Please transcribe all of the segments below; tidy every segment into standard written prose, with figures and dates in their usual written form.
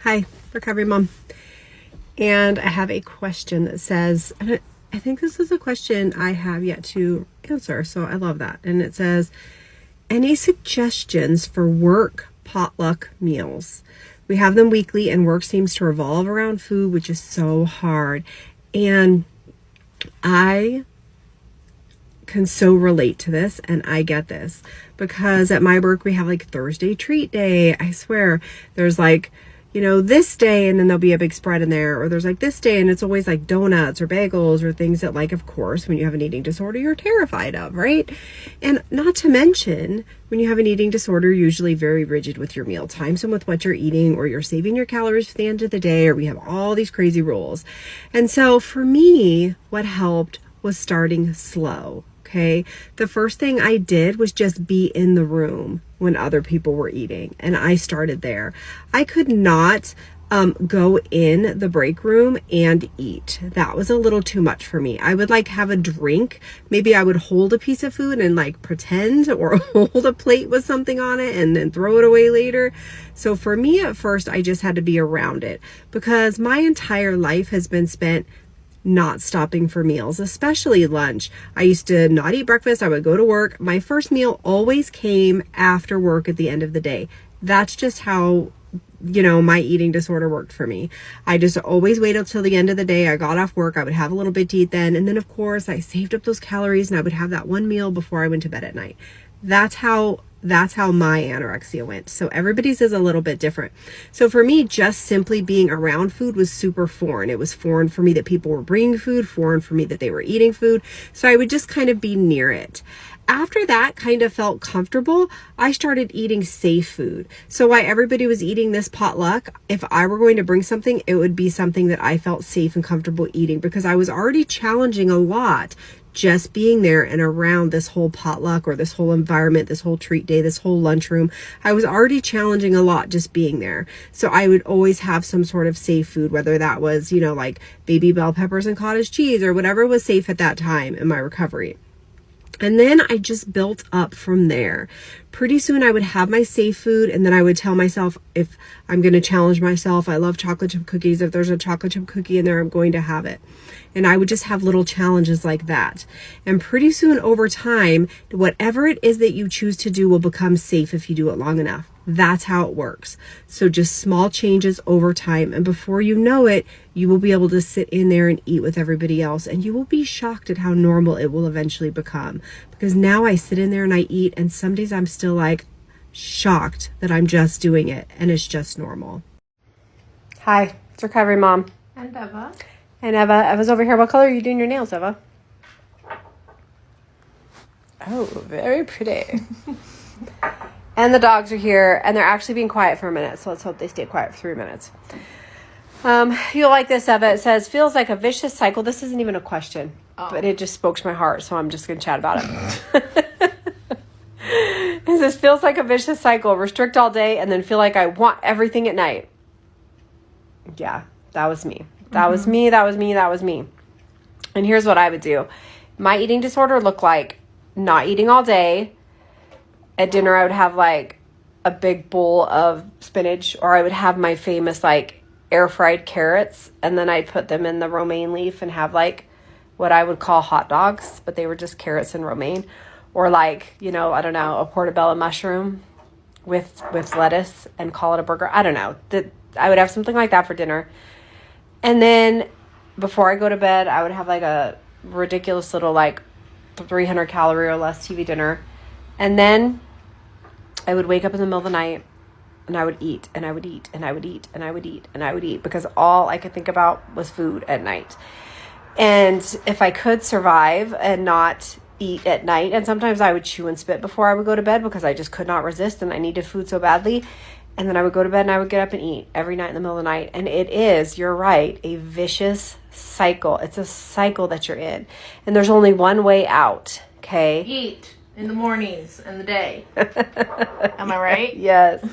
Hi, Recovery Mom. And I have a question that says, and I think this is a question I have yet to answer, so I love that. And it says, any suggestions for work potluck meals? We have them weekly and work seems to revolve around food, which is so hard. And I can so relate to this, and I get this because at my work we have like Thursday treat day. I swear there's like, this day and then there'll be a big spread in there, or there's like this day and it's always like donuts or bagels or things that, like, of course, when you have an eating disorder, you're terrified of, right? And not to mention, when you have an eating disorder, you're usually very rigid with your meal times and with what you're eating, or you're saving your calories for the end of the day, or we have all these crazy rules. And so for me, what helped was starting slow. Okay. The first thing I did was just be in the room when other people were eating. And I started there. I could not go in the break room and eat. That was a little too much for me. I would like have a drink. Maybe I would hold a piece of food and like pretend, or hold a plate with something on it and then throw it away later. So for me at first, I just had to be around it because my entire life has been spent not stopping for meals, especially lunch. I used to not eat breakfast. I would go to work. My first meal always came after work at the end of the day. That's just how, my eating disorder worked for me. I just always waited till the end of the day. I got off work. I would have a little bit to eat then. And then of course I saved up those calories and I would have that one meal before I went to bed at night. That's how my anorexia went. So everybody's is a little bit different. So for me, just simply being around food was super foreign. It was foreign for me that people were bringing food, foreign for me that they were eating food. So I would just kind of be near it. After that kind of felt comfortable, I started eating safe food. So while everybody was eating this potluck, if I were going to bring something, it would be something that I felt safe and comfortable eating, because I was already challenging a lot just being there and around this whole potluck or this whole environment, this whole treat day, this whole lunchroom. I was already challenging a lot just being there. So I would always have some sort of safe food, whether that was, like baby bell peppers and cottage cheese or whatever was safe at that time in my recovery. And then I just built up from there. Pretty soon I would have my safe food, and then I would tell myself, if I'm going to challenge myself, I love chocolate chip cookies. If there's a chocolate chip cookie in there, I'm going to have it. And I would just have little challenges like that. And pretty soon over time, whatever it is that you choose to do will become safe if you do it long enough. That's how it works. So just small changes over time. And before you know it, you will be able to sit in there and eat with everybody else. And you will be shocked at how normal it will eventually become. Because now I sit in there and I eat, and some days I'm still like shocked that I'm just doing it and it's just normal. Hi, it's Recovery Mom. And Eva. And Eva's over here. What color are you doing your nails, Eva? Oh, very pretty. And the dogs are here, and they're actually being quiet for a minute, so let's hope they stay quiet for 3 minutes. You'll like this, Eva. It says, feels like a vicious cycle. This isn't even a question, but it just spoke to my heart, so I'm just going to chat about it. It says, feels like a vicious cycle. Restrict all day, and then feel like I want everything at night. Yeah, that was me. That was me. And here's what I would do. My eating disorder looked like not eating all day. At dinner, I would have like a big bowl of spinach, or I would have my famous like air fried carrots, and then I'd put them in the romaine leaf and have like what I would call hot dogs, but they were just carrots and romaine, or like, I don't know, a portobello mushroom with lettuce and call it a burger. I don't know. I would have something like that for dinner. And then before I go to bed, I would have like a ridiculous little like 300 calorie or less TV dinner. And then I would wake up in the middle of the night and I would eat and I would eat and I would eat and I would eat and I would eat, because all I could think about was food at night. And if I could survive and not eat at night, and sometimes I would chew and spit before I would go to bed because I just could not resist and I needed food so badly. And then I would go to bed and I would get up and eat every night in the middle of the night. And it is, you're right, a vicious cycle. It's a cycle that you're in. And there's only one way out, okay? Eat in the mornings and the day. Am I right? Yes.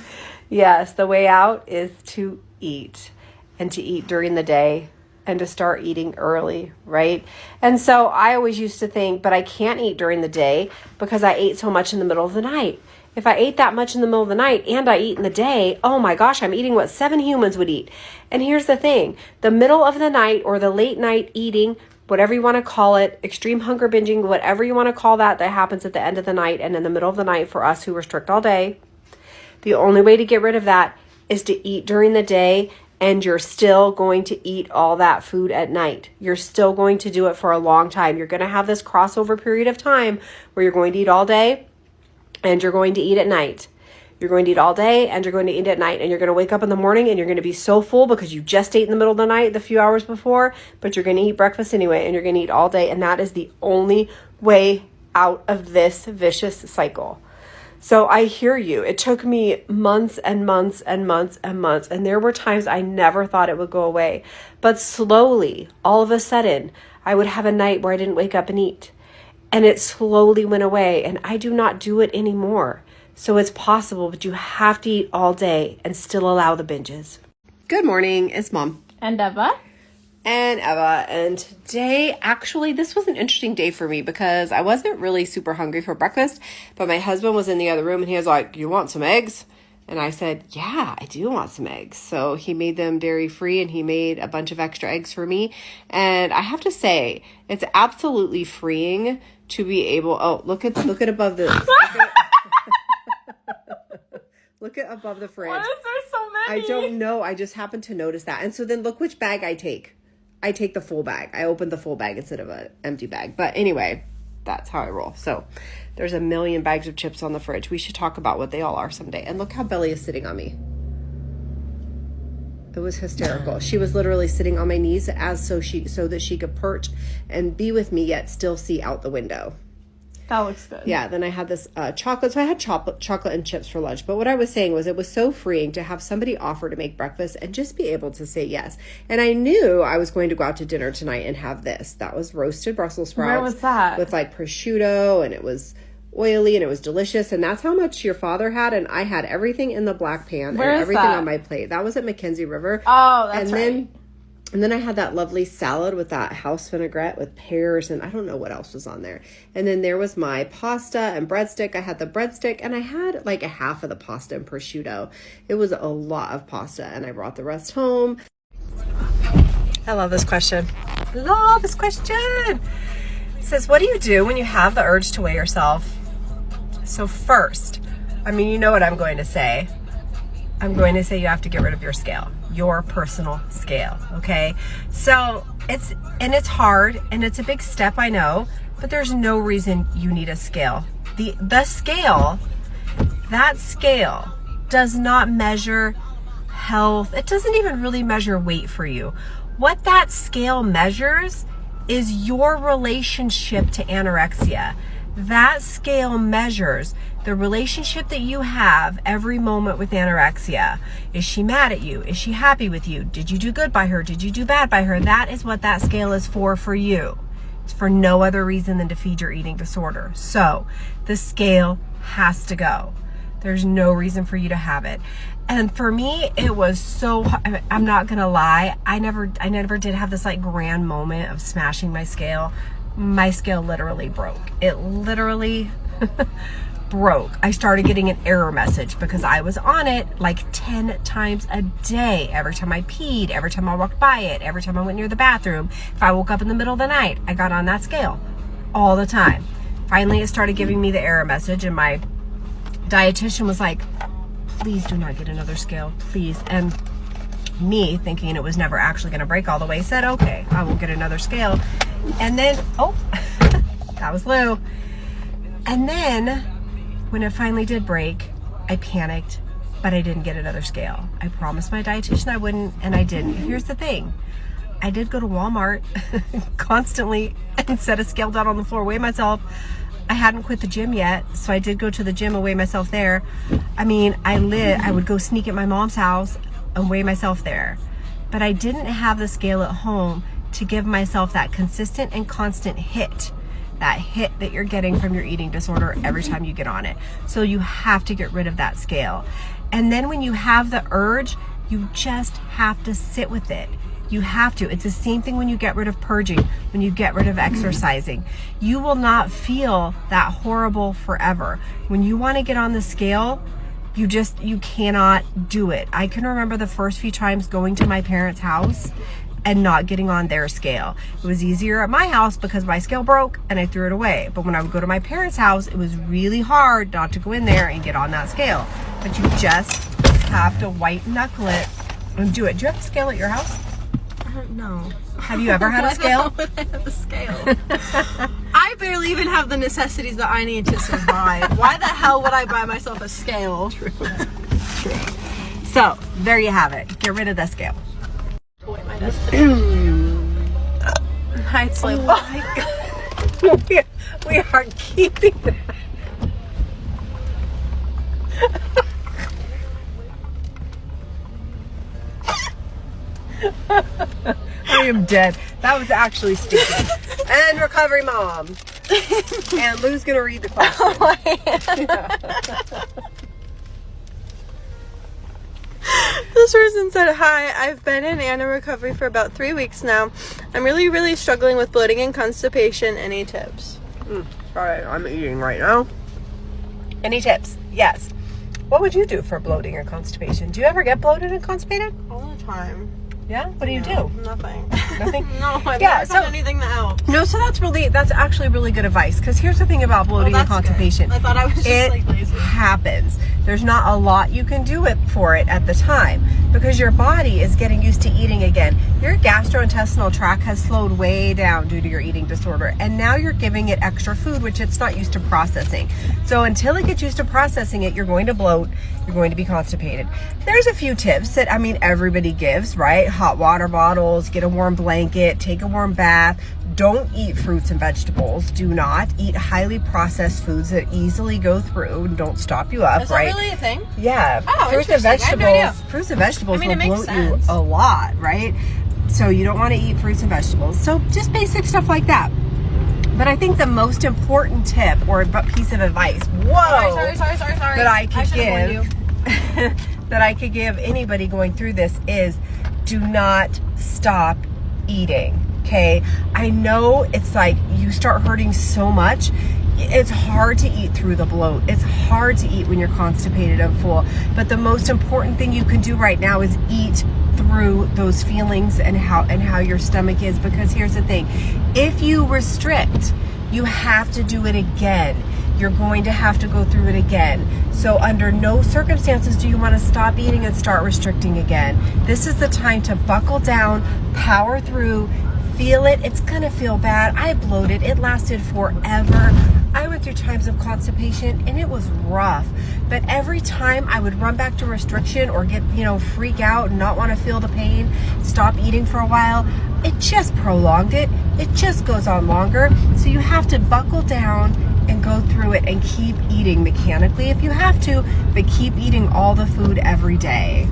Yes. The way out is to eat, and to eat during the day, and to start eating early, right? And so I always used to think, but I can't eat during the day because I ate so much in the middle of the night. If I ate that much in the middle of the night and I eat in the day, oh my gosh, I'm eating what 7 humans would eat. And here's the thing, the middle of the night or the late night eating, whatever you want to call it, extreme hunger binging, whatever you want to call that happens at the end of the night and in the middle of the night for us who restrict all day. The only way to get rid of that is to eat during the day, and you're still going to eat all that food at night. You're still going to do it for a long time. You're going to have this crossover period of time where you're going to eat all day and you're going to eat at night. You're going to eat all day and you're going to eat at night, and you're going to wake up in the morning and you're going to be so full because you just ate in the middle of the night the few hours before, but you're going to eat breakfast anyway, and you're going to eat all day, and that is the only way out of this vicious cycle. So I hear you. It took me months and months and months and months, and there were times I never thought it would go away. But slowly, all of a sudden, I would have a night where I didn't wake up and eat. And it slowly went away, and I do not do it anymore. So it's possible, but you have to eat all day and still allow the binges. Good morning, it's Mom. And Eva. And today, actually, this was an interesting day for me because I wasn't really super hungry for breakfast, but my husband was in the other room and he was like, "You want some eggs?" And I said, "Yeah, I do want some eggs." So he made them dairy free and he made a bunch of extra eggs for me. And I have to say, it's absolutely freeing to be able, look at above the, look at above the fridge. Why is there so many? I don't know. I just happened to notice that. And so then look which bag I take. I take the full bag. I opened the full bag instead of an empty bag. But anyway, that's how I roll. So there's a million bags of chips on the fridge. We should talk about what they all are someday. And look how Belly is sitting on me. It was hysterical. She was literally sitting on my knees so that she could perch and be with me yet still see out the window. That looks good. Yeah, then I had this chocolate. So I had chocolate and chips for lunch. But what I was saying was it was so freeing to have somebody offer to make breakfast and just be able to say yes. And I knew I was going to go out to dinner tonight and have this. That was roasted Brussels sprouts. Where was that? With like prosciutto, and it was oily and it was delicious. And that's how much your father had. And I had everything in the black pan Where and is everything that? On my plate. That was at Mackenzie River. Oh, that's right. And then I had that lovely salad with that house vinaigrette with pears, and I don't know what else was on there. And then there was my pasta and breadstick. I had the breadstick, and I had like a half of the pasta and prosciutto. It was a lot of pasta, and I brought the rest home. I love this question. It says, what do you do when you have the urge to weigh yourself? So first, you know what I'm going to say. I'm going to say you have to get rid of your scale, your personal scale, okay? So it's hard and it's a big step, I know, but there's no reason you need a scale. The scale, that scale does not measure health. It doesn't even really measure weight for you. What that scale measures is your relationship to anorexia. That scale measures the relationship that you have every moment with anorexia. Is she mad at you? Is she happy with you? Did you do good by her? Did you do bad by her? That is what that scale is for you. It's for no other reason than to feed your eating disorder. So the scale has to go. There's no reason for you to have it. And for me, it was so, I'm not going to lie. I never did have this like grand moment of smashing my scale. My scale literally broke. It literally broke. I started getting an error message because I was on it like 10 times a day. Every time I peed, every time I walked by it, every time I went near the bathroom. If I woke up in the middle of the night, I got on that scale all the time. Finally, it started giving me the error message, and my dietitian was like, "Please do not get another scale, please." And me, thinking it was never actually going to break all the way, said, "Okay, I will get another scale." And then, that was Lou. And then when it finally did break, I panicked, but I didn't get another scale. I promised my dietitian I wouldn't, and I didn't. Here's the thing. I did go to Walmart constantly and set a scale down on the floor, weigh myself. I hadn't quit the gym yet, so I did go to the gym and weigh myself there. I would go sneak at my mom's house and weigh myself there. But I didn't have the scale at home to give myself that consistent and constant hit. That hit that you're getting from your eating disorder every time you get on it. So you have to get rid of that scale. And then when you have the urge, you just have to sit with it. You have to. It's the same thing when you get rid of purging, when you get rid of exercising. You will not feel that horrible forever. When you want to get on the scale, you cannot do it. I can remember the first few times going to my parents' house and not getting on their scale. It was easier at my house because my scale broke and I threw it away. But when I would go to my parents' house, it was really hard not to go in there and get on that scale. But you just have to white knuckle it and do it. Do you have a scale at your house? No. Have you ever had a scale? Why would I have a scale? I barely even have the necessities that I need to survive. Why the hell would I buy myself a scale? True. So, there you have it. Get rid of the scale. I'd sleep. We are keeping that. I am dead. That was actually stupid. And recovery mom. And Lou's gonna read the question. This person said, hi, I've been in Anna recovery for about 3 weeks now. I'm really struggling with bloating and constipation. Any tips? Sorry, I'm eating right now. Any tips? Yes. What would you do for bloating or constipation? Do you ever get bloated and constipated? All the time. Yeah? What do you do? Nothing. Nothing? No, I've never done anything that helps. No, so that's actually really good advice, because here's the thing about bloating and constipation. Good. I thought I was just lazy. It happens. There's not a lot you can do for it at the time, because your body is getting used to eating again. Your gastrointestinal tract has slowed way down due to your eating disorder, and now you're giving it extra food, which it's not used to processing. So until it gets used to processing it, you're going to bloat, you're going to be constipated. There's a few tips that, everybody gives, right? Hot water bottles, get a warm blanket, take a warm bath. Don't eat fruits and vegetables. Do not eat highly processed foods that easily go through and don't stop you up, right? Is that really a thing? Yeah. Oh, fruits and interesting. I have no vegetables. Fruits and vegetables will it makes bloat you sense. a lot, right? So you don't want to eat fruits and vegetables. So just basic stuff like that. But I think the most important tip or piece of advice, Sorry. that I could give, that I could give anybody going through this is, do not stop eating. Okay, I know it's like you start hurting so much. It's hard to eat through the bloat. It's hard to eat when you're constipated and full. But the most important thing you can do right now is eat through those feelings and how your stomach is. Because here's the thing: if you restrict, you have to do it again. You're going to have to go through it again. So under no circumstances do you want to stop eating and start restricting again. This is the time to buckle down, power through. Feel it. It's gonna feel bad. I bloated. It lasted forever. I went through times of constipation and it was rough. But every time I would run back to restriction or get, freak out and not want to feel the pain, stop eating for a while, it just prolonged it. It just goes on longer. So you have to buckle down and go through it and keep eating mechanically if you have to, but keep eating all the food every day.